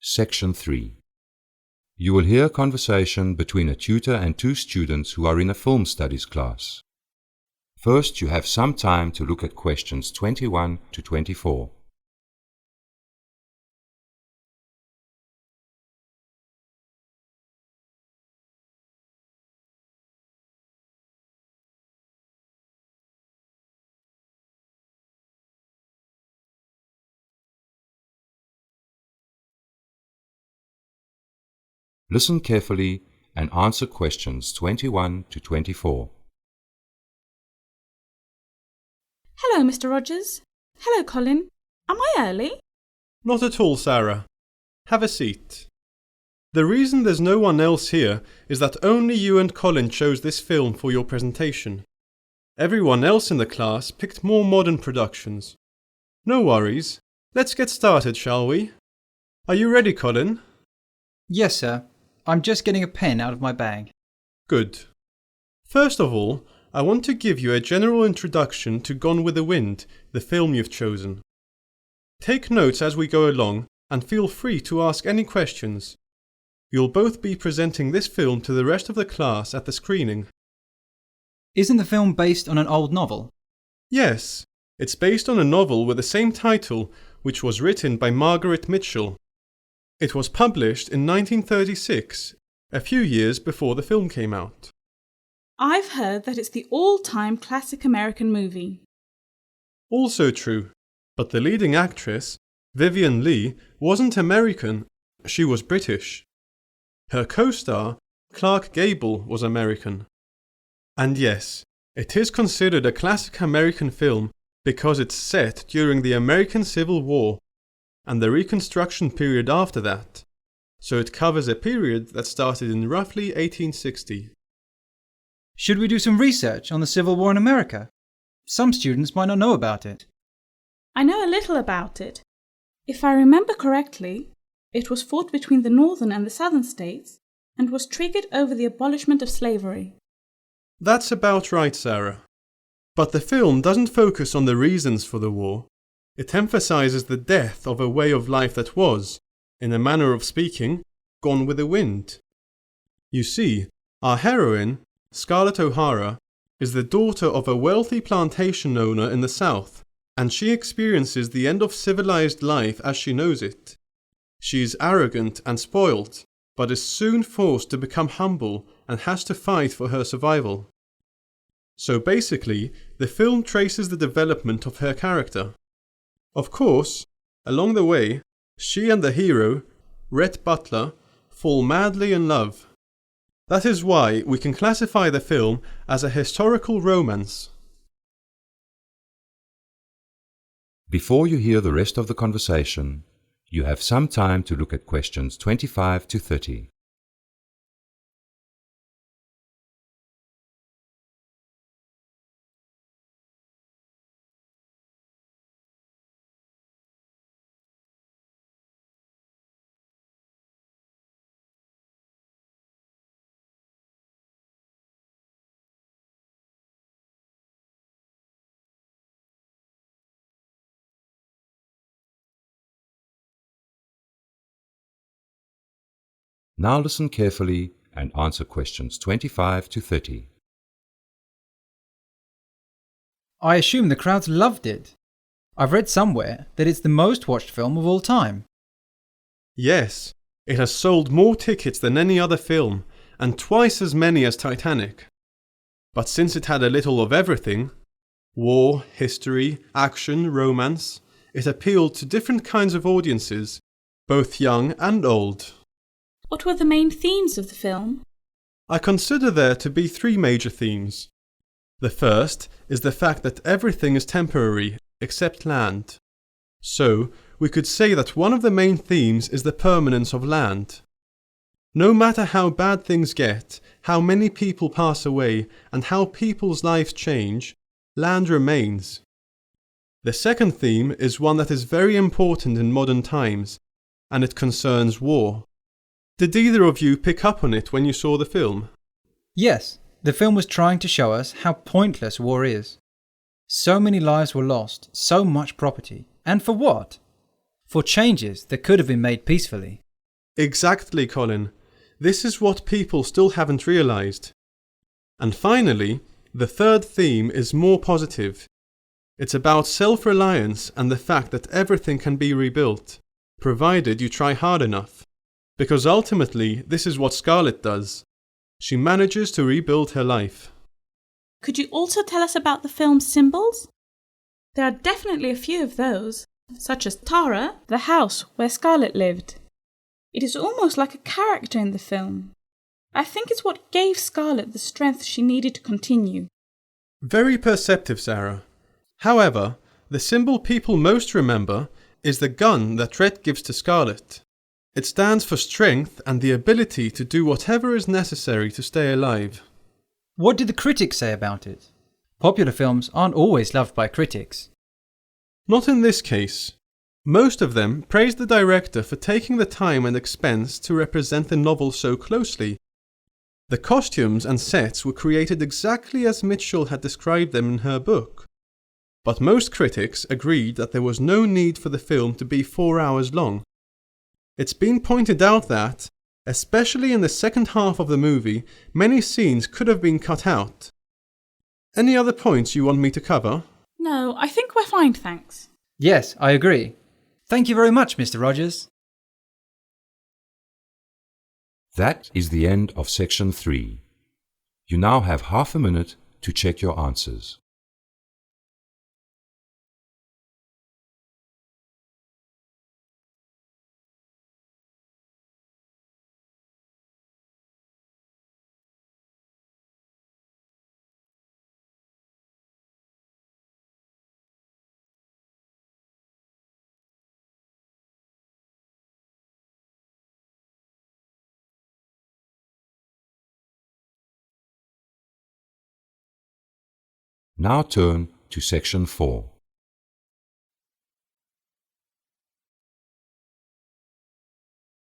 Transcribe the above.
Section 3. You will hear a conversation between a tutor and two students who are in a film studies class. First, you have some time to look at questions 21 to 24. Listen carefully and answer questions 21 to 24. Hello, Mr. Rogers. Hello, Colin. Am I early? Not at all, Sarah. Have a seat. The reason there's no one else here is that only you and Colin chose this film for your presentation. Everyone else in the class picked more modern productions. No worries. Let's get started, shall we? Are you ready, Colin? Yes, sir. I'm just getting a pen out of my bag. Good. First of all, I want to give you a general introduction to Gone with the Wind, the film you've chosen. Take notes as we go along and feel free to ask any questions. You'll both be presenting this film to the rest of the class at the screening. Isn't the film based on an old novel? Yes, it's based on a novel with the same title, which was written by Margaret Mitchell. It was published in 1936, a few years before the film came out. I've heard that it's the all-time classic American movie. Also true, but the leading actress, Vivien Leigh, wasn't American, she was British. Her co-star, Clark Gable, was American. And yes, it is considered a classic American film because it's set during the American Civil War and the Reconstruction period after that, so it covers a period that started in roughly 1860. Should we do some research on the Civil War in America? Some students might not know about it. I know a little about it. If I remember correctly, it was fought between the northern and the southern states and was triggered over the abolishment of slavery. That's about right, Sarah. But the film doesn't focus on the reasons for the war. It emphasizes the death of a way of life that was, in a manner of speaking, gone with the wind. You see, our heroine, Scarlett O'Hara, is the daughter of a wealthy plantation owner in the South, and she experiences the end of civilized life as she knows it. She is arrogant and spoiled, but is soon forced to become humble and has to fight for her survival. So basically, the film traces the development of her character. Of course, along the way, she and the hero, Rhett Butler, fall madly in love. That is why we can classify the film as a historical romance. Before you hear the rest of the conversation, you have some time to look at questions 25 to 30. Now listen carefully and answer questions 25 to 30. I assume the crowds loved it. I've read somewhere that it's the most watched film of all time. Yes, it has sold more tickets than any other film, and twice as many as Titanic. But since it had a little of everything, war, history, action, romance, it appealed to different kinds of audiences, both young and old. What were the main themes of the film? I consider there to be three major themes. The first is the fact that everything is temporary, except land. So, we could say that one of the main themes is the permanence of land. No matter how bad things get, how many people pass away, and how people's lives change, land remains. The second theme is one that is very important in modern times, and it concerns war. Did either of you pick up on it when you saw the film? Yes, the film was trying to show us how pointless war is. So many lives were lost, so much property. And for what? For changes that could have been made peacefully. Exactly, Colin. This is what people still haven't realized. And finally, the third theme is more positive. It's about self-reliance and the fact that everything can be rebuilt, provided you try hard enough. Because ultimately, this is what Scarlett does. She manages to rebuild her life. Could you also tell us about the film's symbols? There are definitely a few of those, such as Tara, the house where Scarlett lived. It is almost like a character in the film. I think it's what gave Scarlett the strength she needed to continue. Very perceptive, Sarah. However, the symbol people most remember is the gun that Red gives to Scarlett. It stands for strength and the ability to do whatever is necessary to stay alive. What did the critics say about it? Popular films aren't always loved by critics. Not in this case. Most of them praised the director for taking the time and expense to represent the novel so closely. The costumes and sets were created exactly as Mitchell had described them in her book. But most critics agreed that there was no need for the film to be 4 hours long. It's been pointed out that, especially in the second half of the movie, many scenes could have been cut out. Any other points you want me to cover? No, I think we're fine, thanks. Yes, I agree. Thank you very much, Mr. Rogers. That is the end of section 3. You now have half a minute to check your answers. Now turn to section 4.